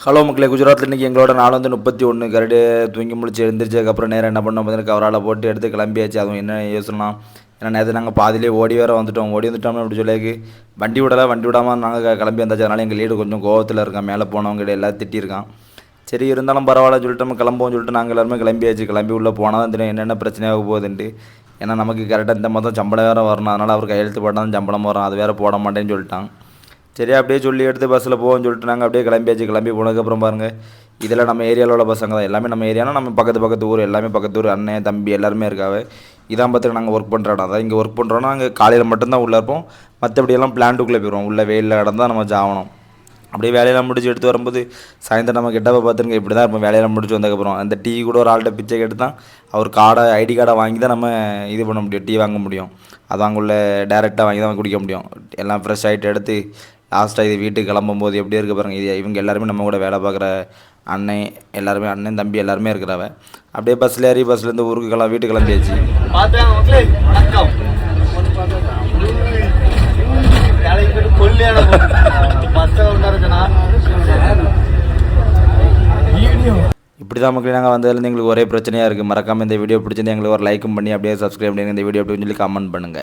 Hello மக்களே, குஜராத்தில் இன்றைக்கி எங்களோட நாள் வந்து 31 கரடி தூங்கி முழிச்சு எழுந்திரிச்சதுக்கப்புறம் நேரம் என்ன பண்ணோம் பார்த்தீங்கன்னா கவரால் போட்டு எடுத்து கிளம்பியாச்சு. அதுவும் என்ன யோசனை, ஏன்னா நேற்று நாங்கள் பாதியிலே ஓடி வந்துட்டோம்னு அப்படி சொல்லிக்கு வண்டி விடாமல் நாங்கள் கிளம்பி வந்தாச்சு. அதனால் எங்கள் லீடு கொஞ்சம் கோவத்தில் இருக்கான், மேலே போனவங்க எல்லாம் திட்டியிருக்கான். சரி இருந்தாலும் பரவாயில்லன்னு சொல்லிட்டு நம்ம கிளம்புவோம்னு சொல்லிட்டு நாங்கள் எல்லாருமே கிளம்பியாச்சு. கிளம்பி உள்ளே போனால் தான் தெரியும் என்னென்ன பிரச்சனையாக போகுதுன்ட்டு. ஏன்னா நமக்கு கரெக்டாக இந்த மாதம் சம்பளம் வேறு வரணும், அதனால் அவர் கையெழுத்து போட்டால் தான் சம்பளம் வரும், அது வேறு போட மாட்டேன்னு சொல்லிட்டான். சரி அப்படியே சொல்லி எடுத்து பஸ்ஸில் போவோம்னு சொல்லிட்டு நாங்கள் அப்படியே கிளம்பியாச்சு. கிளம்பி போனதுக்கப்புறம் பாருங்கள், இதில் நம்ம ஏரியாவில் உள்ள பசங்க தான் எல்லாமே. நம்ம ஏரியானா நம்ம பக்கத்து ஊர் எல்லாமே, பக்கத்து ஊர் அண்ணன் தம்பி எல்லாருமே இருக்காவே. இதான் பார்த்துட்டு நாங்கள் ஒர்க் பண்ணுற இடம் தான். இங்கே ஒர்க் பண்ணுறோன்னா நாங்கள் காலையில் மட்டும்தான் உள்ளே இருப்போம், மற்றபடியெல்லாம் பிளான்ட்டுக்குள்ளே போயிடுவோம். உள்ளே வெயிலில் இடம்தான் நம்ம ஜாகணும். அப்படியே வேலையெல்லாம் முடிச்சு எடுத்து வரும்போது சாயந்தரம் நம்ம கிட்டப்போ பார்த்துருங்க இப்படி தான் இருப்போம். வேலையெல்லாம் முடிச்சு வந்ததுக்கப்புறம் அந்த டீ கூட ஒரு ஆள்கிட்ட பிச்சை கேட்டு தான் அவர் ஐடி கார்டை வாங்கி தான் நம்ம இது பண்ண முடியும், டீ வாங்க முடியும். அது அங்கே உள்ள டேரெக்டாக வாங்கி தான் குடிக்க முடியும். எல்லாம் ஃப்ரெஷ் ஆகிட்டு எடுத்து லாஸ்ட்டாக இது வீட்டுக்கு கிளம்பும்போது எப்படி இருக்க பாருங்கள். இது இவங்க எல்லாருமே நம்ம கூட வேலை பார்க்குற அண்ணன் எல்லாருமே, அண்ணன் தம்பி எல்லாருமே இருக்கிறவ. அப்படியே பஸ்ஸில் ஏறி பஸ்லேருந்து ஊருக்கு வீட்டுக்கு கிளம்பியாச்சு. இப்படி தான் மக்களே நாங்கள் வந்ததுலேருந்து எங்களுக்கு ஒரே பிரச்சனையாக இருக்குது. மறக்காமல் இந்த வீடியோ பிடிச்சிருந்து எங்களுக்கு ஒரு லைக்கும் பண்ணி அப்படியே சப்ஸ்கிரைப் பண்ணி இந்த வீடியோ அப்படின்னு சொல்லி கமெண்ட் பண்ணுங்கள்.